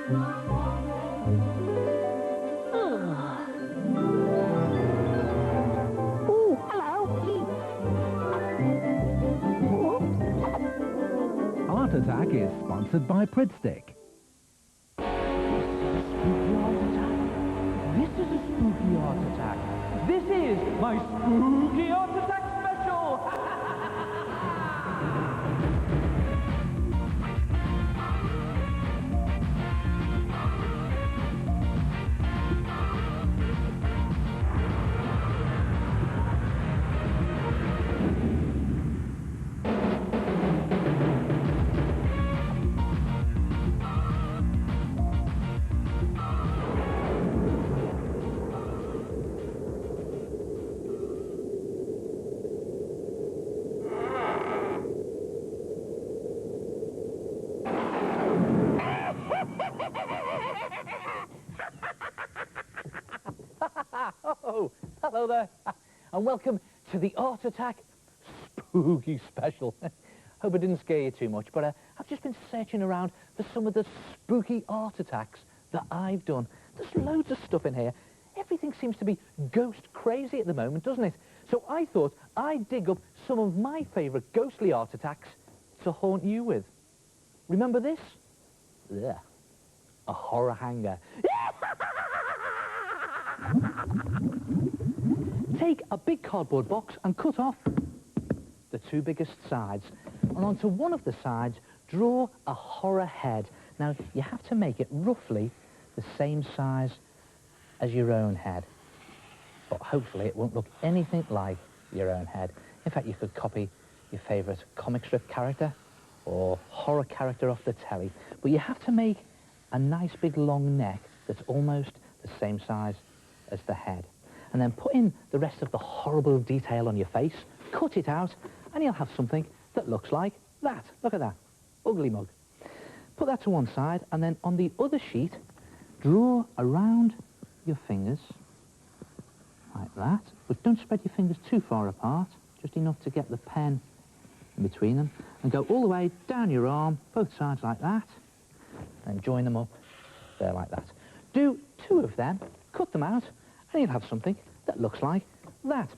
Oh, hello. Art Attack is sponsored by Pridstick. This is a spooky art attack. This is my spooky art attack special. Oh, hello there, and welcome to the Art Attack Spooky Special. Hope I didn't scare you too much, but I've just been searching around for some of the spooky art attacks that I've done. There's loads of stuff in here. Everything seems to be ghost crazy at the moment, doesn't it? So I thought I'd dig up some of my favourite ghostly art attacks to haunt you with. Remember this? Yeah, a horror hanger. Take a big cardboard box and cut off the two biggest sides. And onto one of the sides, draw a horror head. Now, you have to make it roughly the same size as your own head. But hopefully it won't look anything like your own head. In fact, you could copy your favourite comic strip character or horror character off the telly. But you have to make a nice big long neck that's almost the same size as the head. And then put in the rest of the horrible detail on your face, cut it out, and you'll have something that looks like that. Look at that. Ugly mug. Put that to one side, and then on the other sheet, draw around your fingers, like that. But don't spread your fingers too far apart, just enough to get the pen in between them, and go all the way down your arm, both sides like that, and join them up there like that. Do two of them, cut them out, and you'll have something that looks like that.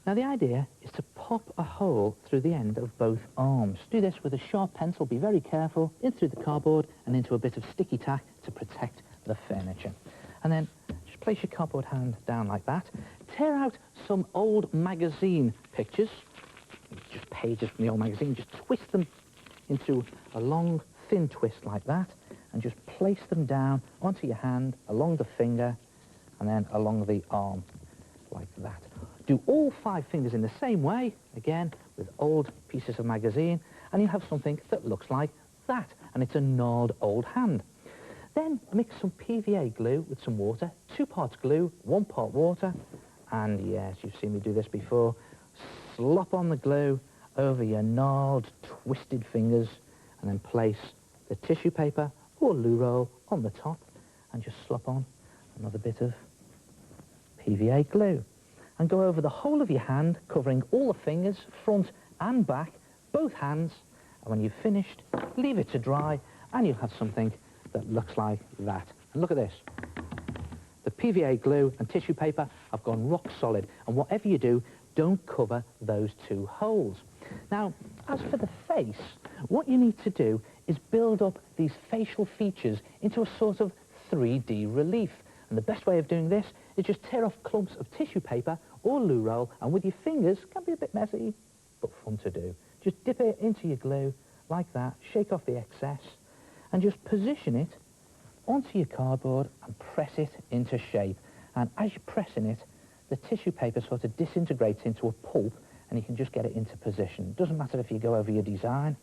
Now the idea is to pop a hole through the end of both arms. Do this with a sharp pencil, be very careful, in through the cardboard and into a bit of sticky tack to protect the furniture. And then just place your cardboard hand down like that. Tear out some old magazine pictures, just pages from the old magazine, just twist them into a long, thin twist like that, and just place them down onto your hand, along the finger, and then along the arm, like that. Do all 5 fingers in the same way, again, with old pieces of magazine, and you'll have something that looks like that, and it's a gnarled old hand. Then mix some PVA glue with some water, 2 parts glue, 1 part water, and yes, you've seen me do this before, slop on the glue over your gnarled, twisted fingers, and then place the tissue paper or loo roll on the top, and just slop on another bit of PVA glue. And go over the whole of your hand, covering all the fingers, front and back, both hands, and when you've finished, leave it to dry, and you'll have something that looks like that. And look at this. The PVA glue and tissue paper have gone rock solid, and whatever you do, don't cover those 2 holes. Now, as for the face, what you need to do is build up these facial features into a sort of 3D relief. And the best way of doing this is just tear off clumps of tissue paper or loo roll, and with your fingers, can be a bit messy, but fun to do. Just dip it into your glue like that, shake off the excess, and just position it onto your cardboard and press it into shape. And as you're pressing it, the tissue paper sort of disintegrates into a pulp, and you can just get it into position. It doesn't matter if you go over your design,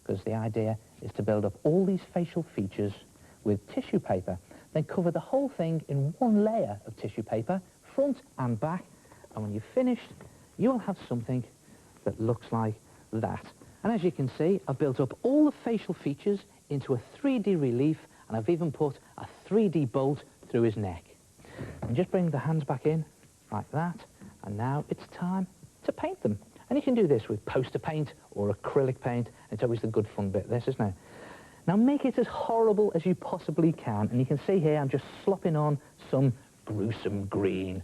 because the idea is to build up all these facial features with tissue paper, then cover the whole thing in 1 layer of tissue paper, front and back, and when you've finished, you'll have something that looks like that. And as you can see, I've built up all the facial features into a 3D relief, and I've even put a 3D bolt through his neck. And just bring the hands back in, like that, and now it's time to paint them. And you can do this with poster paint or acrylic paint. It's always the good fun bit, this, isn't it? Now make it as horrible as you possibly can, and you can see here I'm just slopping on some gruesome green.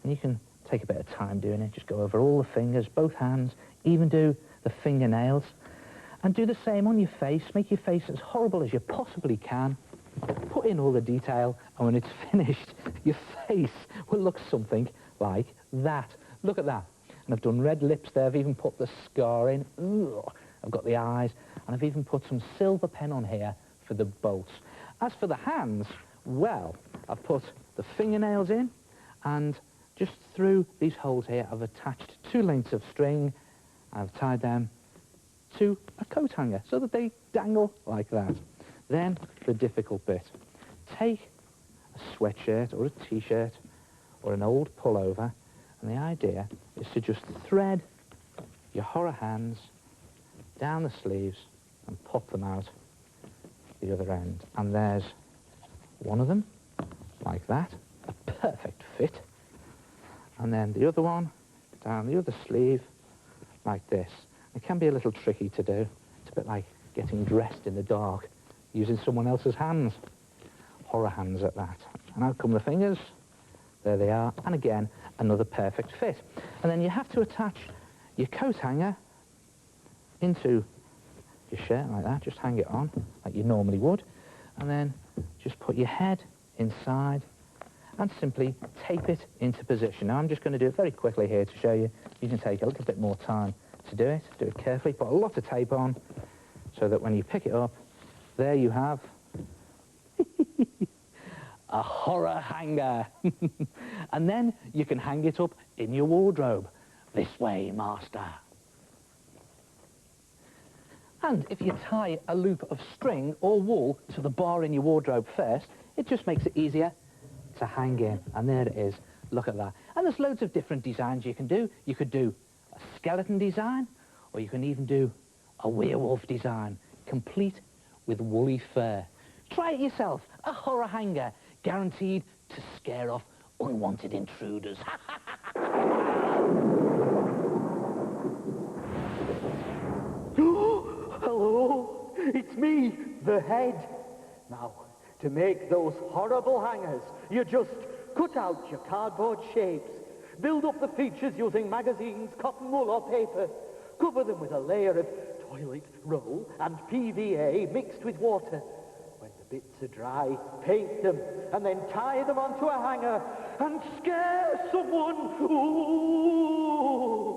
And you can take a bit of time doing it, just go over all the fingers, both hands, even do the fingernails, and do the same on your face. Make your face as horrible as you possibly can, put in all the detail, and when it's finished, your face will look something like that. Look at that. And I've done red lips there, I've even put the scar in. Ugh. I've got the eyes, and I've even put some silver pen on here for the bolts. As for the hands, well, I've put the fingernails in, and just through these holes here, I've attached 2 lengths of string. I've tied them to a coat hanger so that they dangle like that. Then, the difficult bit. Take a sweatshirt or a t-shirt or an old pullover, and the idea is to just thread your horror hands down the sleeves and pop them out the other end. And there's one of them, like that, a perfect fit. And then the other one down the other sleeve, like this. It can be a little tricky to do. It's a bit like getting dressed in the dark using someone else's hands. Horror hands at that. And out come the fingers. There they are. And again, another perfect fit. And then you have to attach your coat hanger into your shirt like that. Just hang it on like you normally would. And then just put your head inside and simply tape it into position. Now I'm just going to do it very quickly here to show you. You can take a little bit more time to do it. Do it carefully. Put a lot of tape on so that when you pick it up, there you have a horror hanger. And then you can hang it up in your wardrobe. This way, master. And if you tie a loop of string or wool to the bar in your wardrobe first, it just makes it easier to hang in. And there it is. Look at that. And there's loads of different designs you can do. You could do a skeleton design, or you can even do a werewolf design, complete with woolly fur. Try it yourself. A horror hanger, guaranteed to scare off unwanted intruders. Hello, it's me, the head. Now, to make those horrible hangers, you just cut out your cardboard shapes, build up the features using magazines, cotton wool or paper, cover them with a layer of toilet roll and PVA mixed with water. When the bits are dry, paint them, and then tie them onto a hanger and scare someone. Ooh.